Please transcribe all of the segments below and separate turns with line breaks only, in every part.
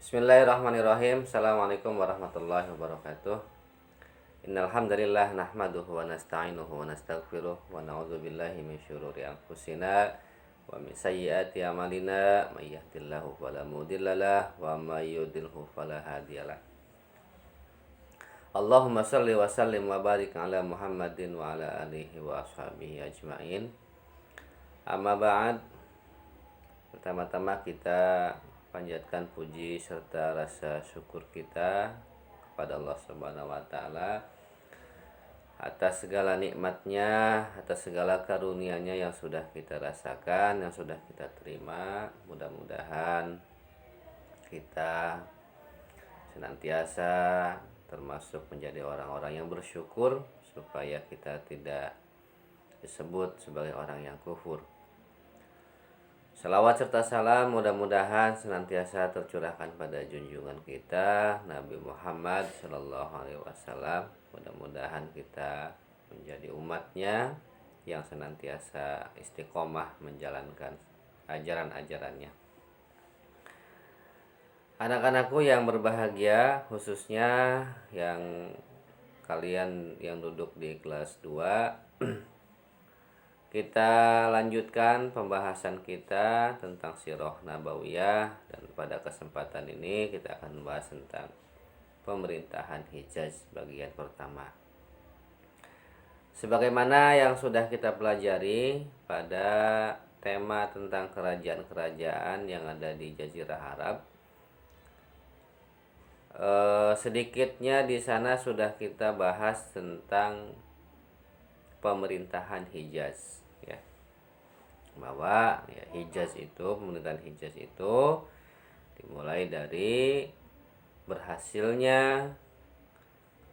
Bismillahirrahmanirrahim. Assalamualaikum warahmatullahi wabarakatuh. Innal hamdalillah nahmaduhu wa nasta'inuhu wa nastaghfiruh wa na'udzu billahi min syururi anfusina wa min sayyiati a'malina may yahdihillahu fala mudhillalah wa may yudhlilhu fala hadiyalah. Allahumma shalli wa sallim wa barik ala Muhammadin wa ala alihi wa ashabihi ajmain. Amma ba'd. Pertama-tama kita panjatkan puji serta rasa syukur kita kepada Allah Subhanahu wa taala atas segala nikmatnya, atas segala karunia-Nya yang sudah kita rasakan, yang sudah kita terima. Mudah-mudahan kita senantiasa termasuk menjadi orang-orang yang bersyukur supaya kita tidak disebut sebagai orang yang kufur. Salawat serta salam mudah-mudahan senantiasa tercurahkan pada junjungan kita Nabi Muhammad Sallallahu Alaihi Wasallam. Mudah-mudahan kita menjadi umatnya yang senantiasa istiqomah menjalankan ajaran-ajarannya. Anak-anakku yang berbahagia, khususnya yang kalian yang duduk di kelas 2, kita lanjutkan pembahasan kita tentang Sirah Nabawiyah, dan pada kesempatan ini kita akan membahas tentang pemerintahan Hijaz bagian pertama. Sebagaimana yang sudah kita pelajari pada tema tentang kerajaan-kerajaan yang ada di Jazirah Arab, sedikitnya di sana sudah kita bahas tentang pemerintahan Hijaz, ya, bahwa ya, pemerintahan Hijaz itu dimulai dari berhasilnya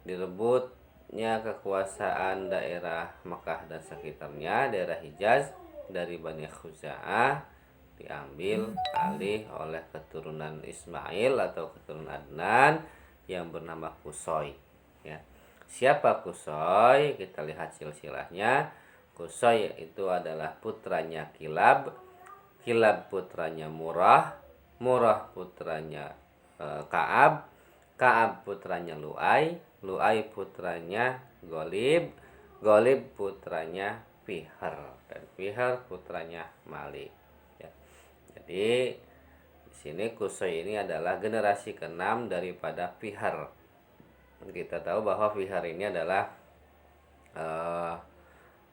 direbutnya kekuasaan daerah Makkah dan sekitarnya, daerah Hijaz dari Bani Khuza'ah, diambil alih oleh keturunan Ismail atau keturunan Adnan yang bernama Qusay, ya. Siapa Qusay? Kita lihat silsilahnya. Qusay itu adalah putranya Kilab, Kilab putranya Murrah, Murrah putranya Ka'ab, Ka'ab putranya Lu'ay, Lu'ay putranya Ghalib, Ghalib putranya Fihr, dan Fihr putranya Malik, ya. Jadi di sini Qusay ini adalah generasi ke-6 daripada Fihr. Kita tahu bahwa Fihr ini adalah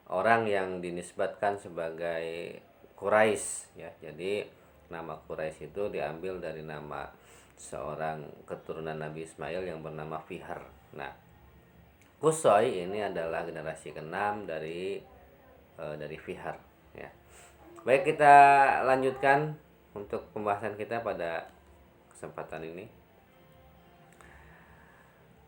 orang yang dinisbatkan sebagai Quraisy, ya. Jadi nama Quraisy itu diambil dari nama seorang keturunan Nabi Ismail yang bernama Fihr. Nah, Qusay ini adalah generasi ke-6 dari Fihr, ya. Baik, kita lanjutkan untuk pembahasan kita pada kesempatan ini.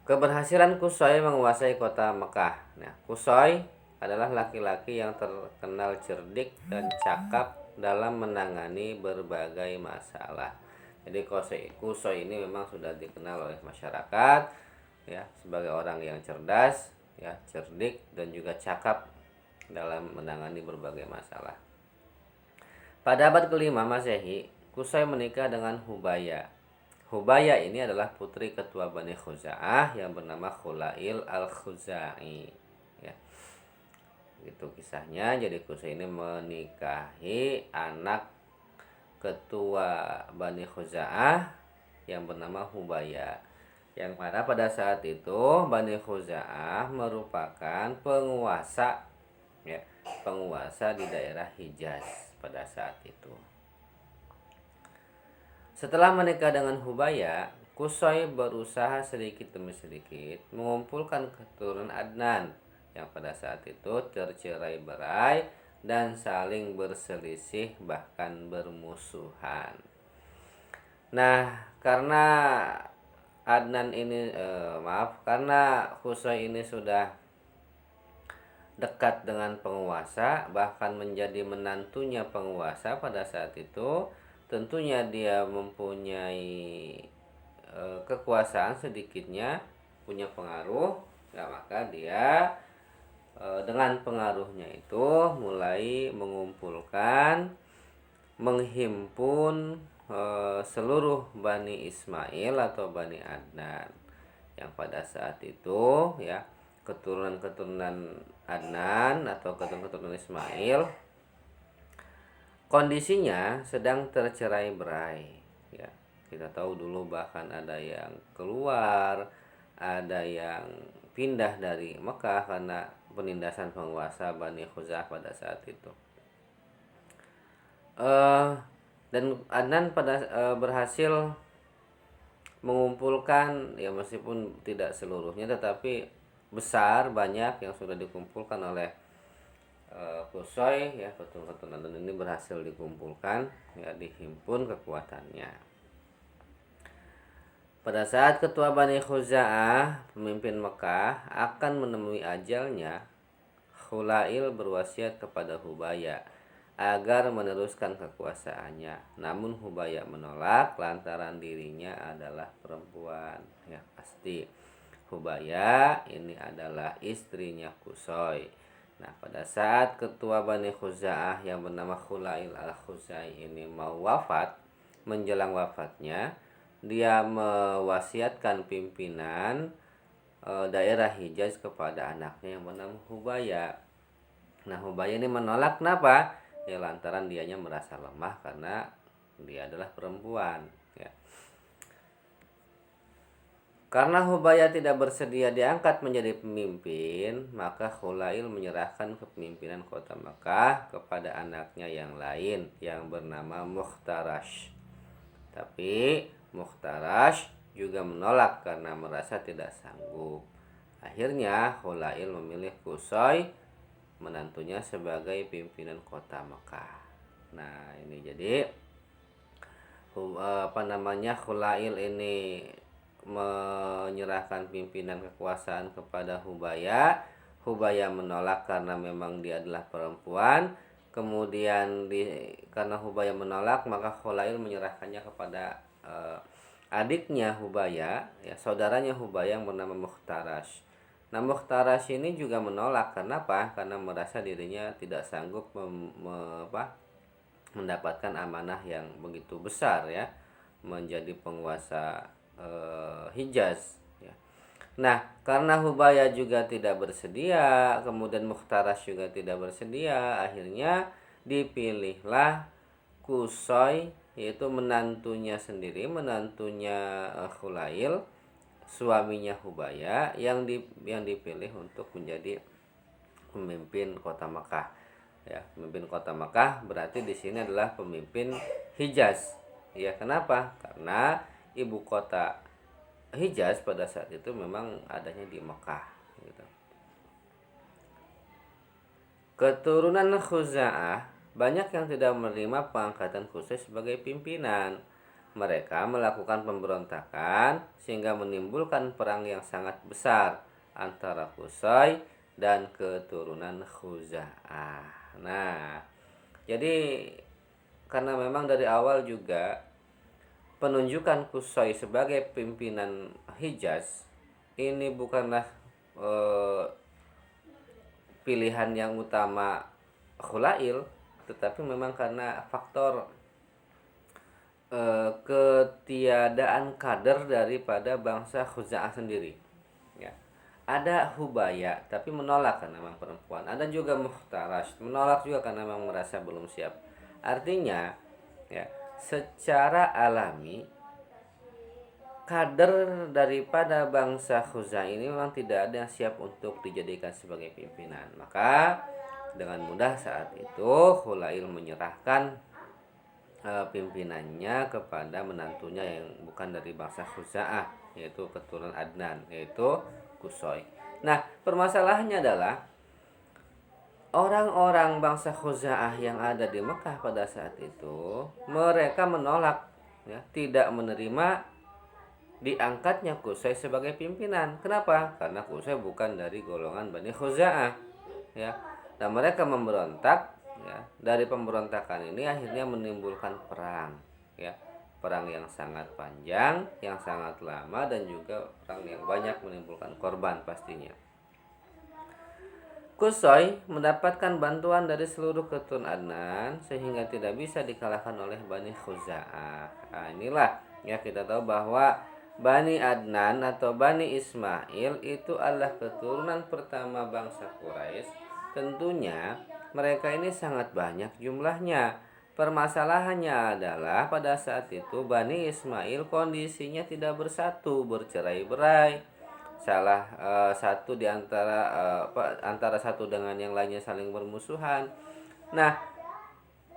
Keberhasilan Qusay menguasai kota Mekah. Nah, Qusay adalah laki-laki yang terkenal cerdik dan cakap dalam menangani berbagai masalah. Jadi Qusay ini memang sudah dikenal oleh masyarakat, ya, sebagai orang yang cerdas, ya, cerdik dan juga cakap dalam menangani berbagai masalah. Pada abad ke-5 Masehi, Qusay menikah dengan Hubayah. Hubayah ini adalah putri ketua Bani Khuza'ah yang bernama Khulail al-Khuzai, ya. Itu kisahnya. Jadi Qusay ini menikahi anak ketua Bani Khuza'ah yang bernama Hubayah, yang mana pada saat itu Bani Khuza'ah merupakan penguasa, ya, penguasa di daerah Hijaz pada saat itu. Setelah menikah dengan Hubayah, Qusay berusaha sedikit demi sedikit mengumpulkan keturunan Adnan yang pada saat itu tercerai-berai dan saling berselisih bahkan bermusuhan. Nah, karena karena Qusay ini sudah dekat dengan penguasa, bahkan menjadi menantunya penguasa pada saat itu, tentunya dia mempunyai kekuasaan, sedikitnya punya pengaruh, ya, maka dia dengan pengaruhnya itu mulai mengumpulkan, menghimpun seluruh Bani Ismail atau Bani Adnan, yang pada saat itu ya keturunan-keturunan Adnan atau keturunan Ismail kondisinya sedang tercerai-berai ya. Kita tahu dulu bahkan ada yang keluar, ada yang pindah dari Mekah karena penindasan penguasa Bani Khuza'ah pada saat itu. Dan Adnan berhasil mengumpulkan ya, meskipun tidak seluruhnya tetapi besar banyak yang sudah dikumpulkan oleh Qusay ya. Keturunan Adnan ini berhasil dikumpulkan ya, dihimpun kekuatannya. Pada saat ketua Bani Khuza'ah, pemimpin Mekah, akan menemui ajalnya, Khulail berwasiat kepada Hubaya agar meneruskan kekuasaannya. Namun Hubaya menolak lantaran dirinya adalah perempuan. Ya pasti Hubaya ini adalah istrinya Qusay. Nah, pada saat ketua Bani Khuza'ah yang bernama Khulail al-Khuzai ini mau wafat, menjelang wafatnya, dia mewasiatkan pimpinan daerah Hijaz kepada anaknya yang bernama Hubaya. Nah, Hubaya ini menolak, kenapa? Ya lantaran dianya merasa lemah karena dia adalah perempuan ya. Karena Hubaya tidak bersedia diangkat menjadi pemimpin, maka Khulail menyerahkan kepemimpinan kota Mekah kepada anaknya yang lain yang bernama Mukhtarash. Tapi Mukhtarash juga menolak karena merasa tidak sanggup. Akhirnya Khulail memilih Qusay, menantunya, sebagai pimpinan kota Mekah. Nah, ini jadi Khulail ini menyerahkan pimpinan kekuasaan kepada Hubaya. Hubaya menolak karena memang dia adalah perempuan. Kemudian karena Hubaya menolak, maka Khulail menyerahkannya kepada adiknya Hubaya, ya, saudaranya Hubaya yang bernama Mukhtarash. Nah, Mukhtarash ini juga menolak. Kenapa? Karena merasa dirinya tidak sanggup mendapatkan amanah yang begitu besar ya, menjadi penguasa Hijaz ya. Nah, karena Hubaya juga tidak bersedia, kemudian Mukhtarash juga tidak bersedia, akhirnya dipilihlah Qusay, yaitu menantunya sendiri, menantunya Khulail, suaminya Hubaya, yang dipilih untuk menjadi pemimpin kota Mekah. Ya, pemimpin kota Mekah berarti di sini adalah pemimpin Hijaz. Ya, kenapa? Karena ibu kota Hijaz pada saat itu memang adanya di Mekah gitu. Keturunan Khuza'ah banyak yang tidak menerima pengangkatan Qusay sebagai pimpinan. Mereka melakukan pemberontakan sehingga menimbulkan perang yang sangat besar antara Qusay dan keturunan Khuza'ah. Nah, jadi karena memang dari awal juga penunjukan Qusay sebagai pimpinan Hijaz ini bukanlah pilihan yang utama Khulail, tetapi memang karena faktor ketiadaan kader daripada bangsa Khuza'ah sendiri ya. Ada Hubaya tapi menolak karena memang perempuan, ada juga Mukhtarash menolak juga karena memang merasa belum siap. Artinya ya, secara alami kader daripada bangsa Khuza'ah ini memang tidak ada yang siap untuk dijadikan sebagai pimpinan. Maka dengan mudah saat itu Khulail menyerahkan pimpinannya kepada menantunya yang bukan dari bangsa Khuza'ah, yaitu keturunan Adnan, yaitu Qusay. Nah, permasalahannya adalah orang-orang bangsa Khuza'ah yang ada di Mekah pada saat itu, mereka menolak ya, tidak menerima diangkatnya Qusay sebagai pimpinan. Kenapa? Karena Qusay bukan dari golongan Bani Khuza'ah ya. Dan mereka memberontak ya. Dari pemberontakan ini akhirnya menimbulkan perang ya. Perang yang sangat panjang, yang sangat lama, dan juga perang yang banyak menimbulkan korban pastinya. Qusay mendapatkan bantuan dari seluruh keturunan Adnan sehingga tidak bisa dikalahkan oleh Bani Khuza'ah. Nah, inilah ya kita tahu bahwa Bani Adnan atau Bani Ismail itu adalah keturunan pertama bangsa Quraisy. Tentunya mereka ini sangat banyak jumlahnya. Permasalahannya adalah pada saat itu Bani Ismail kondisinya tidak bersatu, bercerai-berai. Satu di antara antara satu dengan yang lainnya saling bermusuhan. Nah,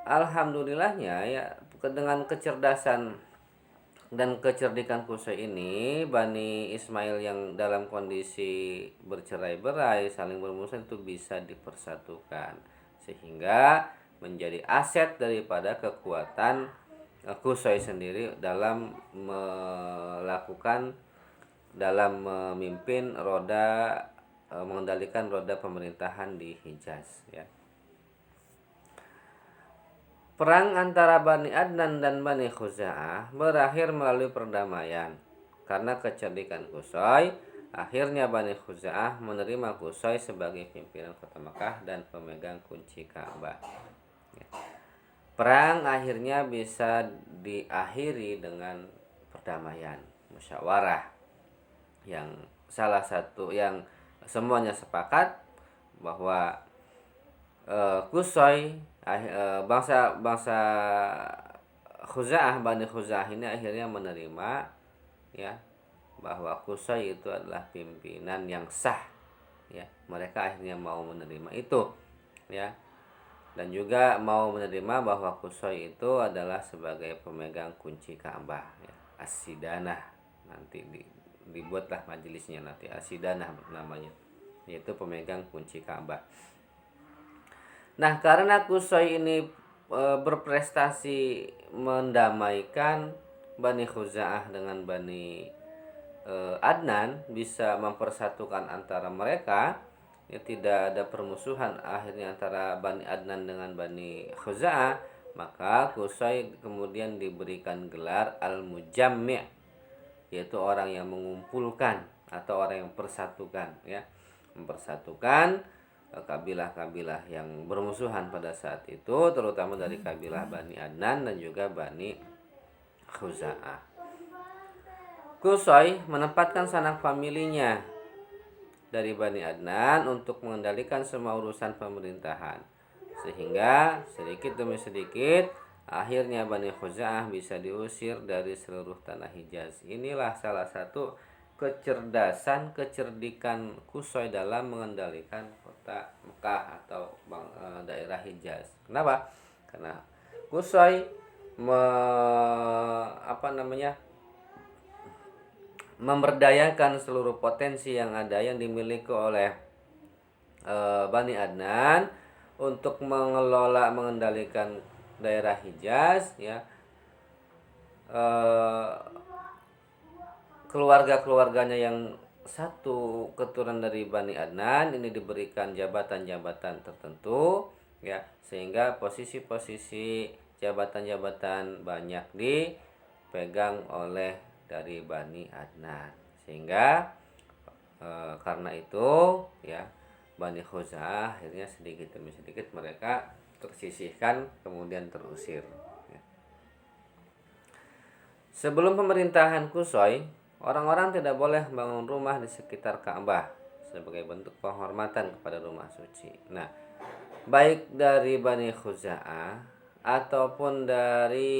alhamdulillahnya ya dengan kecerdasan dan kecerdikan Qusay ini, Bani Ismail yang dalam kondisi bercerai-berai saling bermusuhan itu bisa dipersatukan sehingga menjadi aset daripada kekuatan Qusay sendiri dalam memimpin mengendalikan roda pemerintahan di Hijaz ya. Perang antara Bani Adnan dan Bani Khuza'ah berakhir melalui perdamaian. Karena kecerdikan Qusay, akhirnya Bani Khuza'ah menerima Qusay sebagai pimpinan kota Makkah dan pemegang kunci Ka'bah. Perang akhirnya bisa diakhiri dengan perdamaian, musyawarah, yang salah satu yang semuanya sepakat bahwa Qusay bangsa Khuza'ah, Bani Khuza'ah ini akhirnya menerima ya bahwa Qusay itu adalah pimpinan yang sah ya. Mereka akhirnya mau menerima itu ya, dan juga mau menerima bahwa Qusay itu adalah sebagai pemegang kunci Ka'bah ya. As-Sidanah, nanti dibuatlah majelisnya nanti As-Sidanah namanya, yaitu pemegang kunci Ka'bah. Nah, karena Qusay ini berprestasi mendamaikan Bani Khuza'ah dengan Bani Adnan, bisa mempersatukan antara mereka ya, tidak ada permusuhan akhirnya antara Bani Adnan dengan Bani Khuza'ah, maka Qusay kemudian diberikan gelar Al-Mujammi', yaitu orang yang mengumpulkan atau orang yang mempersatukan ya, mempersatukan kabilah-kabilah yang bermusuhan pada saat itu, terutama dari kabilah Bani Adnan dan juga Bani Khuza'ah. Qusay menempatkan sanak familinya dari Bani Adnan untuk mengendalikan semua urusan pemerintahan, sehingga sedikit demi sedikit akhirnya Bani Khuza'ah bisa diusir dari seluruh tanah Hijaz. Inilah salah satu kecerdikan Qusay dalam mengendalikan kota Mekah atau daerah Hijaz. Kenapa? Karena Qusay memberdayakan seluruh potensi yang ada yang dimiliki oleh Bani Adnan untuk mengendalikan daerah Hijaz ya. Keluarga-keluarganya yang satu keturunan dari Bani Adnan ini diberikan jabatan-jabatan tertentu ya, sehingga posisi-posisi jabatan-jabatan banyak dipegang oleh dari Bani Adnan, sehingga karena itu ya Bani Khuza'ah akhirnya sedikit demi sedikit mereka tersisihkan kemudian terusir ya. Sebelum pemerintahan Qusay, orang-orang tidak boleh bangun rumah di sekitar Ka'bah sebagai bentuk penghormatan kepada rumah suci. Nah, baik dari Bani Khuza'ah ataupun dari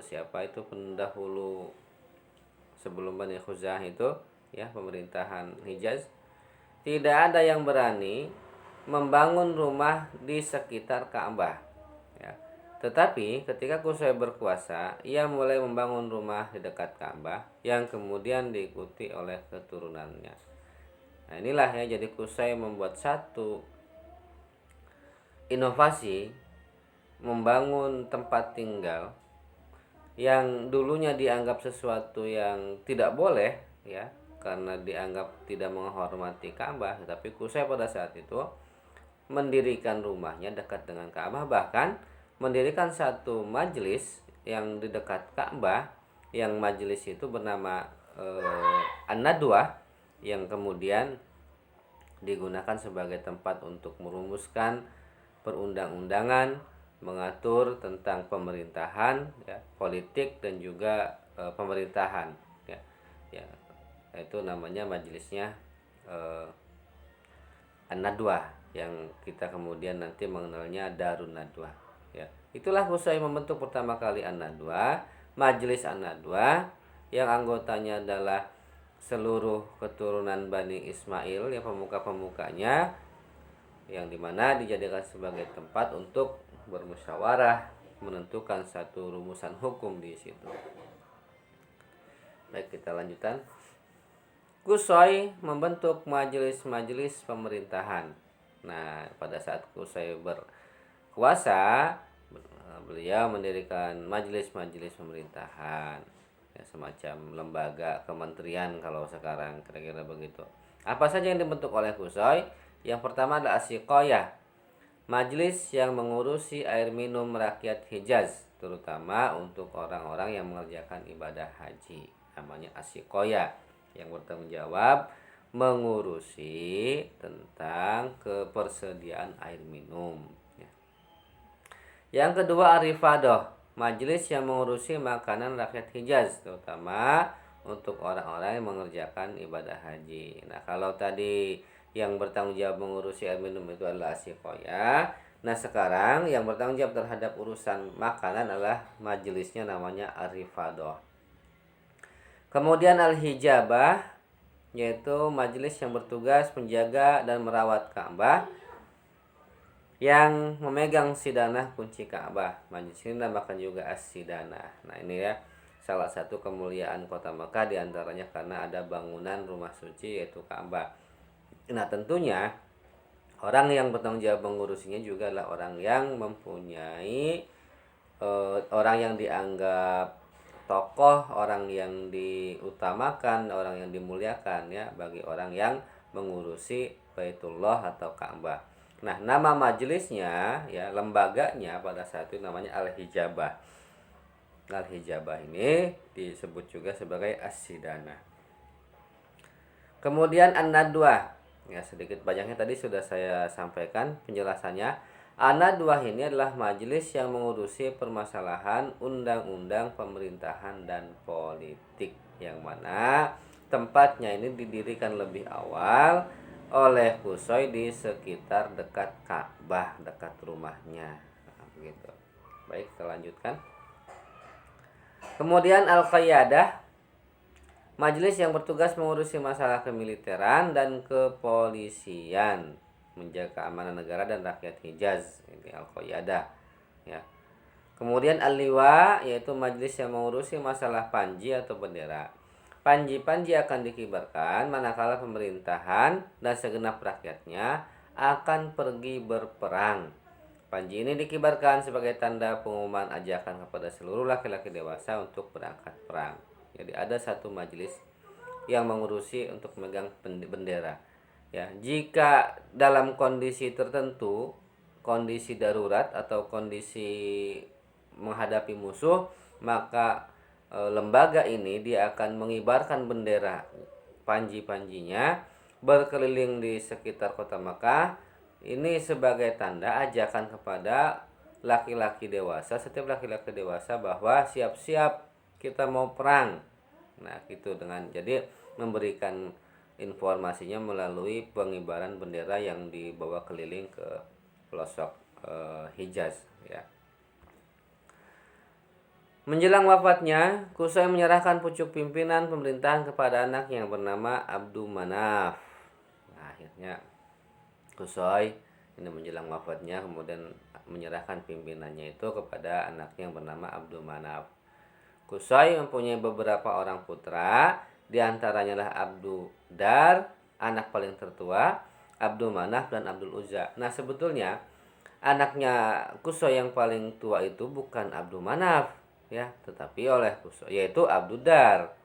siapa itu pendahulu sebelum Bani Khuza'ah itu ya, pemerintahan Hijaz, tidak ada yang berani membangun rumah di sekitar Ka'bah ya. Tetapi ketika Qusay berkuasa, ia mulai membangun rumah di dekat Ka'bah yang kemudian diikuti oleh keturunannya. Nah, inilah ya, jadi Qusay membuat satu inovasi, membangun tempat tinggal yang dulunya dianggap sesuatu yang tidak boleh ya, karena dianggap tidak menghormati Ka'bah. Tetapi Qusay pada saat itu mendirikan rumahnya dekat dengan Ka'bah, bahkan mendirikan satu majelis yang di dekat Ka'bah, yang majelis itu bernama An-Nadwah, yang kemudian digunakan sebagai tempat untuk merumuskan perundang-undangan, mengatur tentang pemerintahan, ya, politik dan juga pemerintahan, ya, ya, itu namanya majelisnya An-Nadwah, yang kita kemudian nanti mengenalnya Darun Nadwah, ya. Itulah Qusay membentuk pertama kali An-Nadwah, majelis An-Nadwah, yang anggotanya adalah seluruh keturunan Bani Ismail, ya, pemuka-pemukanya, yang dimana dijadikan sebagai tempat untuk bermusyawarah menentukan satu rumusan hukum di situ. Baik, kita lanjutkan. Qusay membentuk majelis-majelis pemerintahan. Nah, pada saat Qusay berkuasa, beliau mendirikan majelis-majelis pemerintahan, ya, semacam lembaga kementerian kalau sekarang, kira-kira begitu. Apa saja yang dibentuk oleh Qusay? Yang pertama adalah Asyiqoyah, majelis yang mengurusi air minum rakyat Hijaz, terutama untuk orang-orang yang mengerjakan ibadah haji. Namanya Asyiqoyah, yang bertanggung jawab mengurusi tentang kepersediaan air minum. Yang kedua Arifadoh, majelis yang mengurusi makanan rakyat Hijaz, terutama untuk orang-orang yang mengerjakan ibadah haji. Nah, kalau tadi yang bertanggung jawab mengurusi air minum itu adalah Asyiqoyah, nah sekarang yang bertanggung jawab terhadap urusan makanan adalah majelisnya namanya Arifadoh. Kemudian Al-Hijabah, yaitu majelis yang bertugas menjaga dan merawat Ka'bah, yang memegang sidanah kunci Ka'bah. Majelis ini dinamakan juga As-Sidanah. Nah, ini ya salah satu kemuliaan kota Mekah, diantaranya karena ada bangunan rumah suci yaitu Ka'bah. Nah, tentunya orang yang bertanggung jawab mengurusinya juga adalah orang yang mempunyai orang yang dianggap tokoh, orang yang diutamakan, orang yang dimuliakan, ya, bagi orang yang mengurusi Baitullah atau Ka'bah. Nah, nama majelisnya, ya, lembaganya pada saat itu namanya Al-Hijabah. Al-Hijabah ini disebut juga sebagai As-Sidanah. Kemudian An-Nadwah, ya, sedikit banyaknya tadi sudah saya sampaikan penjelasannya. An-Nadwah ini adalah majelis yang mengurusi permasalahan undang-undang pemerintahan dan politik, yang mana tempatnya ini didirikan lebih awal oleh Qusay di sekitar dekat Ka'bah, dekat rumahnya. Nah, begitu. Baik, kita lanjutkan. Kemudian Al-Qiyadah, majelis yang bertugas mengurusi masalah kemiliteran dan kepolisian, menjaga keamanan negara dan rakyat Hijaz. Ini Al-Qiyadah, ya. Kemudian Al-Liwa, yaitu majelis yang mengurusi masalah panji atau bendera. Panji-panji akan dikibarkan manakala pemerintahan dan segenap rakyatnya akan pergi berperang. Panji ini dikibarkan sebagai tanda pengumuman ajakan kepada seluruh laki-laki dewasa untuk berangkat perang. Jadi ada satu majelis yang mengurusi untuk memegang bendera. Ya, jika dalam kondisi tertentu, kondisi darurat atau kondisi menghadapi musuh, maka lembaga ini dia akan mengibarkan bendera panji-panjinya berkeliling di sekitar kota Makkah. Ini sebagai tanda ajakan kepada laki-laki dewasa, setiap laki-laki dewasa, bahwa siap-siap kita mau perang. Nah, gitu, dengan jadi memberikan informasinya melalui pengibaran bendera yang dibawa keliling ke pelosok Hijaz, ya. Menjelang wafatnya, Qusay menyerahkan pucuk pimpinan pemerintahan kepada anak yang bernama Abdul Manaf. Nah, akhirnya Qusay ini menjelang wafatnya kemudian menyerahkan pimpinannya itu kepada anaknya yang bernama Abdul Manaf. Qusay mempunyai beberapa orang putra, diantaranya adalah Abdul Dar, anak paling tertua, Abdul Manaf dan Abdul Uzza. Nah, sebetulnya anaknya Qusay yang paling tua itu bukan Abdul Manaf, ya, tetapi oleh Qusay, yaitu Abdul Dar.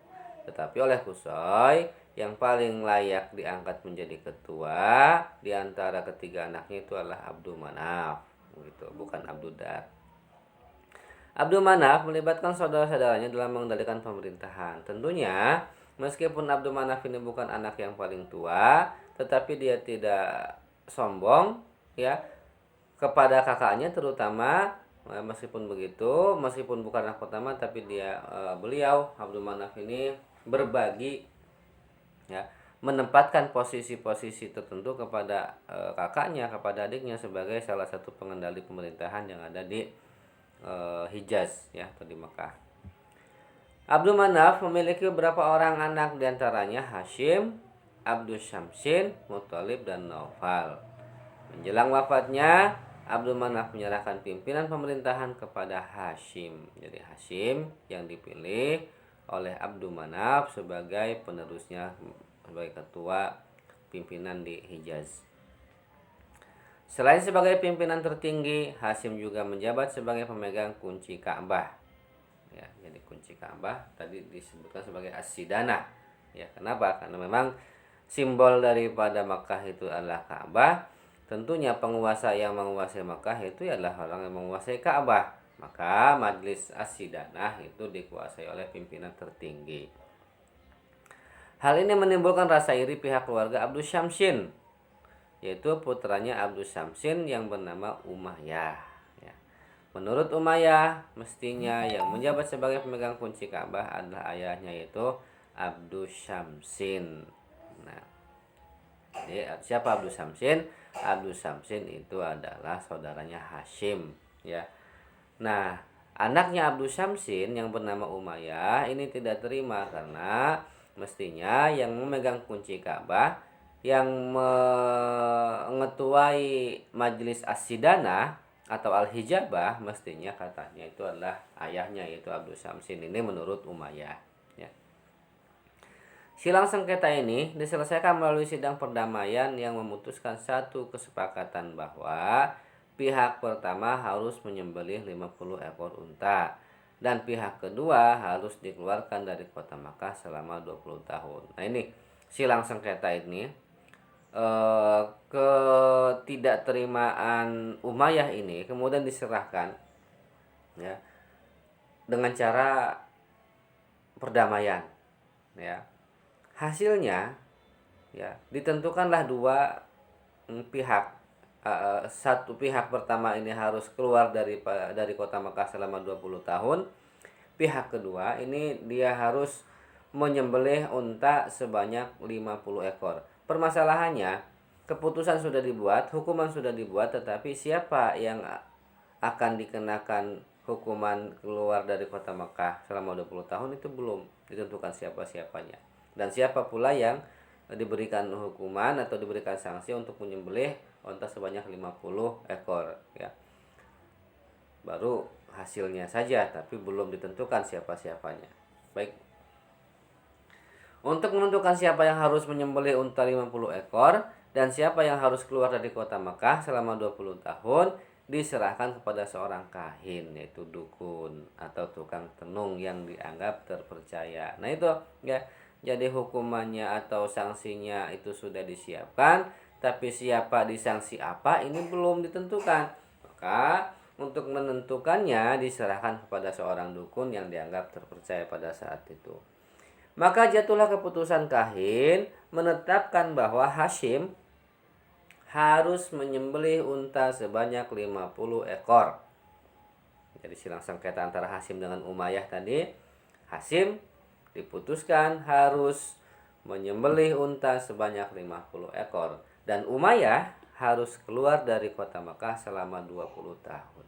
Tetapi oleh Qusay yang paling layak diangkat menjadi ketua di antara ketiga anaknya itu adalah Abdul Manaf, gitu, bukan Abdul Dar. Abdul Manaf melibatkan saudara-saudaranya dalam mengendalikan pemerintahan. Tentunya Meskipun Abdul Manaf ini bukan anak yang paling tua, tetapi dia tidak sombong ya kepada kakaknya terutama. Meskipun begitu, meskipun bukan anak pertama, tapi beliau Abdul Manaf ini berbagi ya, menempatkan posisi-posisi tertentu kepada kakaknya, kepada adiknya sebagai salah satu pengendali pemerintahan yang ada di Hijaz ya, atau di Mekah. Abdul Manaf memiliki beberapa orang anak, diantaranya Hashim, Abdul Syamsin, Muthalib, dan Naufal. Menjelang wafatnya, Abdul Manaf menyerahkan pimpinan pemerintahan kepada Hashim. Jadi Hashim yang dipilih oleh Abdul Manaf sebagai penerusnya, sebagai ketua pimpinan di Hijaz. Selain sebagai pimpinan tertinggi, Hashim juga menjabat sebagai pemegang kunci Ka'bah. Ya, jadi kunci Ka'bah tadi disebutkan sebagai As-Sidanah. Ya, kenapa? Karena memang simbol daripada Makkah itu adalah Ka'bah. Tentunya penguasa yang menguasai Makkah itu adalah orang yang menguasai Ka'bah. Maka Majlis As-Sidanah itu dikuasai oleh pimpinan tertinggi. Hal ini menimbulkan rasa iri pihak keluarga Abdul Syamsin, yaitu putranya Abdul Syamsin yang bernama Umayyah. Menurut Umayyah, mestinya yang menjabat sebagai pemegang kunci Ka'bah adalah ayahnya, yaitu Abdul Syamsin. Nah, jadi siapa Abdul Syamsin? Abdul Syamsin itu adalah saudaranya Hashim ya. Nah, anaknya Abdul Syamsin yang bernama Umayyah ini tidak terima karena mestinya yang memegang kunci Ka'bah, yang mengetuai Majlis As-Sidanah atau Al-Hijabah, mestinya katanya itu adalah ayahnya, yaitu Abdul Syamsin. Ini menurut Umayyah ya. Silang sengketa ini diselesaikan melalui sidang perdamaian yang memutuskan satu kesepakatan bahwa pihak pertama harus menyembelih 50 ekor unta dan pihak kedua harus dikeluarkan dari kota Makkah selama 20 tahun. Nah, ini silang sengketa ini, ketidakterimaan Umayyah ini kemudian diserahkan ya dengan cara perdamaian ya. Hasilnya ya ditentukanlah dua pihak. Satu pihak pertama ini harus keluar dari kota Makkah selama 20 tahun. Pihak kedua ini dia harus menyembelih unta sebanyak 50 ekor. Permasalahannya, keputusan sudah dibuat, hukuman sudah dibuat, tetapi siapa yang akan dikenakan hukuman keluar dari kota Makkah selama 20 tahun itu belum ditentukan siapa-siapanya. Dan siapa pula yang diberikan hukuman atau diberikan sanksi untuk menyembelih unta sebanyak 50 ekor ya. Baru hasilnya saja, tapi belum ditentukan siapa-siapanya. Baik. Untuk menentukan siapa yang harus menyembelih unta 50 ekor dan siapa yang harus keluar dari kota Makkah selama 20 tahun diserahkan kepada seorang kahin, yaitu dukun atau tukang tenung yang dianggap terpercaya. Nah, itu ya. Jadi hukumannya atau sanksinya itu sudah disiapkan, tapi siapa disanksi apa ini belum ditentukan. Maka untuk menentukannya diserahkan kepada seorang dukun yang dianggap terpercaya pada saat itu. Maka jatuhlah keputusan kahin menetapkan bahwa Hashim harus menyembelih unta sebanyak 50 ekor. Jadi silang sengketa antara Hashim dengan Umayyah tadi, Hashim diputuskan harus menyembelih unta sebanyak 50 ekor dan Umayyah harus keluar dari kota Makkah selama 20 tahun.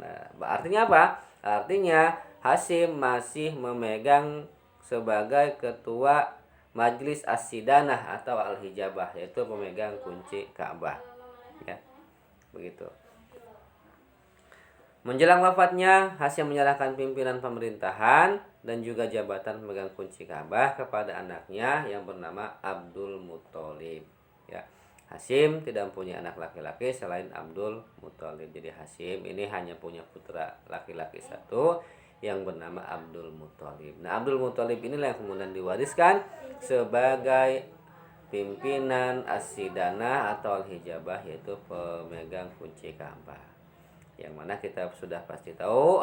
Nah, artinya apa? Artinya Hashim masih memegang sebagai ketua Majlis As-Sidanah atau Al-Hijabah, yaitu pemegang kunci Ka'bah. Ya. Begitu. Menjelang wafatnya, Hashim menyerahkan pimpinan pemerintahan dan juga jabatan pemegang kunci Ka'bah kepada anaknya yang bernama Abdul Muthalib. Ya. Hashim tidak mempunyai anak laki-laki selain Abdul Muthalib. Jadi Hashim ini hanya punya putra laki-laki satu yang bernama Abdul Muthalib. Nah, Abdul Muthalib inilah yang kemudian diwariskan sebagai pimpinan As-Sidanah atau Al-Hijabah, yaitu pemegang kunci Ka'bah. Yang mana kita sudah pasti tahu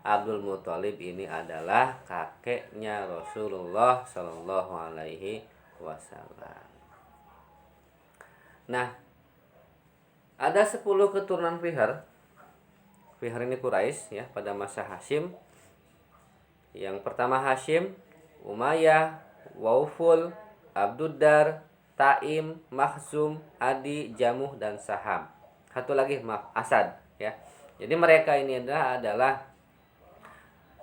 Abdul Muthalib ini adalah kakeknya Rasulullah Shallallahu Alaihi Wasallam. Nah, ada 10 keturunan Fihr. Fihr ini Quraisy ya pada masa Hashim. Yang pertama Hashim, Umayyah, Wauful, Abduddar, Taim, Makhzum, Adi, Jamuh, dan Saham. Satu lagi Asad ya. Jadi mereka ini adalah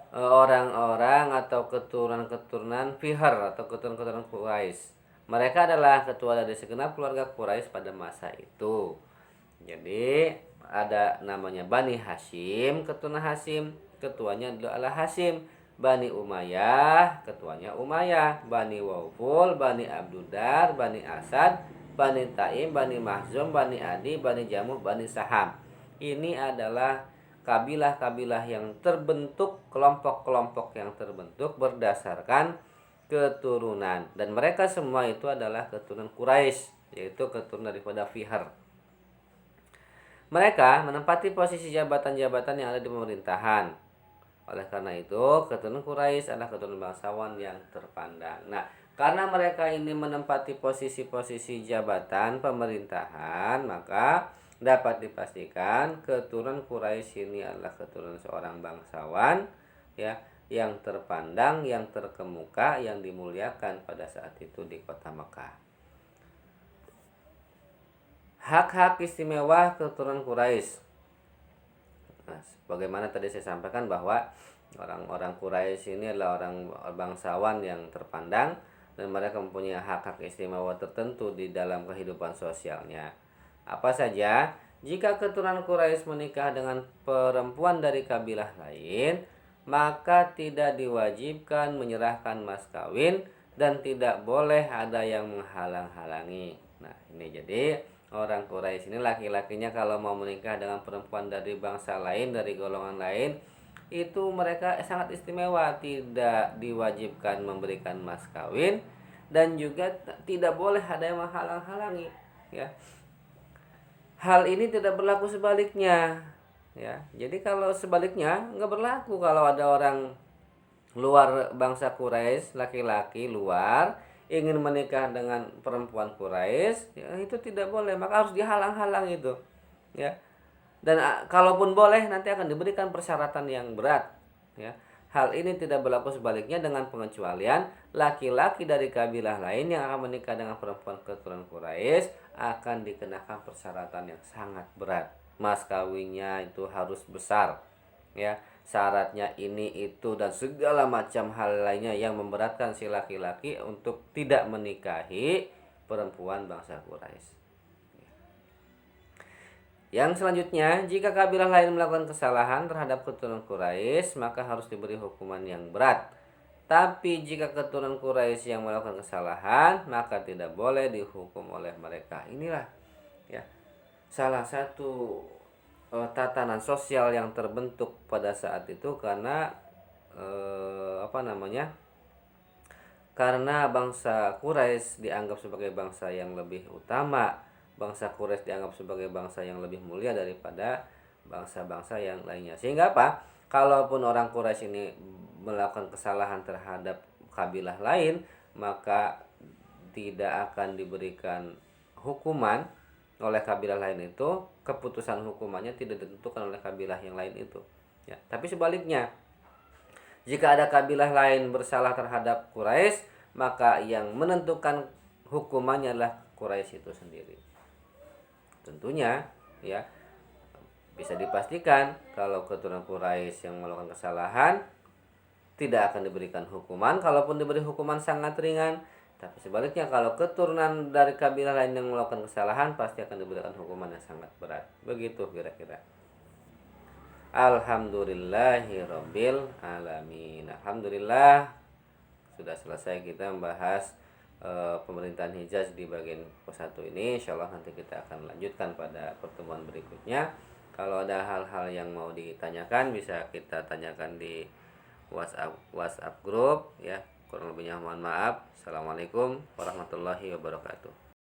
orang-orang atau keturunan-keturunan Fihr atau keturunan-keturunan Quraisy. Mereka adalah ketua dari segenap keluarga Quraisy pada masa itu. Jadi ada namanya Bani Hashim, keturunan Hashim, ketuanya adalah Hashim. Bani Umayyah, ketuanya Umayyah. Bani Wauful, Bani Abduddar, Bani Asad, Bani Taim, Bani Mahzum, Bani Adi, Bani Jamuh, Bani Saham. Ini adalah kabilah-kabilah yang terbentuk, kelompok-kelompok yang terbentuk berdasarkan keturunan, dan mereka semua itu adalah keturunan Quraisy, yaitu keturunan daripada Fihr. Mereka menempati posisi jabatan-jabatan yang ada di pemerintahan. Oleh karena itu, keturunan Quraisy adalah keturunan bangsawan yang terpandang. Nah, karena mereka ini menempati posisi-posisi jabatan pemerintahan, maka dapat dipastikan keturunan Quraisy ini adalah keturunan seorang bangsawan ya, yang terpandang, yang terkemuka, yang dimuliakan pada saat itu di kota Mekah. Hak-hak istimewa keturunan Quraisy. Nah, bagaimana tadi saya sampaikan bahwa orang-orang Quraisy ini adalah orang bangsawan yang terpandang dan mereka mempunyai hak-hak istimewa tertentu di dalam kehidupan sosialnya. Apa saja? Jika keturunan Quraisy menikah dengan perempuan dari kabilah lain, maka tidak diwajibkan menyerahkan mas kawin dan tidak boleh ada yang menghalang-halangi. Nah, ini jadi orang Quraisy ini laki-lakinya kalau mau menikah dengan perempuan dari bangsa lain, dari golongan lain, itu mereka sangat istimewa, tidak diwajibkan memberikan mas kawin dan juga tidak boleh ada yang menghalang-halangi ya. Hal ini tidak berlaku sebaliknya ya. Jadi kalau sebaliknya nggak berlaku, kalau ada orang luar bangsa Quraisy, laki-laki luar ingin menikah dengan perempuan Quraisy, ya, itu tidak boleh, maka harus dihalang-halang itu ya. Dan kalaupun boleh nanti akan diberikan persyaratan yang berat ya. Hal ini tidak berlaku sebaliknya dengan pengecualian laki-laki dari kabilah lain yang akan menikah dengan perempuan keturunan Quraisy akan dikenakan persyaratan yang sangat berat. Mas kawinnya itu harus besar ya. Syaratnya ini itu dan segala macam hal lainnya yang memberatkan si laki-laki untuk tidak menikahi perempuan bangsa Quraisy. Yang selanjutnya, jika kabilah lain melakukan kesalahan terhadap keturunan Quraisy, maka harus diberi hukuman yang berat. Tapi jika keturunan Quraisy yang melakukan kesalahan, maka tidak boleh dihukum oleh mereka. Inilah ya salah satu tatanan sosial yang terbentuk pada saat itu karena karena bangsa Quraisy dianggap sebagai bangsa yang lebih utama, bangsa Quraisy dianggap sebagai bangsa yang lebih mulia daripada bangsa-bangsa yang lainnya. Sehingga apa? Kalaupun orang Quraisy ini melakukan kesalahan terhadap kabilah lain, maka tidak akan diberikan hukuman oleh kabilah lain itu, keputusan hukumannya tidak ditentukan oleh kabilah yang lain itu ya. Tapi sebaliknya, jika ada kabilah lain bersalah terhadap Quraisy, maka yang menentukan hukumannya adalah Quraisy itu sendiri. Tentunya ya bisa dipastikan kalau keturunan Quraisy yang melakukan kesalahan tidak akan diberikan hukuman, kalaupun diberi hukuman sangat ringan. Tapi sebaliknya, kalau keturunan dari kabilah lain yang melakukan kesalahan pasti akan diberikan hukuman yang sangat berat. Begitu kira-kira. Alhamdulillahirabbil alamin. Alhamdulillah sudah selesai kita membahas pemerintahan Hijaz di bagian ke-1 ini. Insyaallah nanti kita akan lanjutkan pada pertemuan berikutnya. Kalau ada hal-hal yang mau ditanyakan bisa kita tanyakan di WhatsApp grup ya. Kurang lebihnya mohon maaf. Assalamualaikum warahmatullahi wabarakatuh.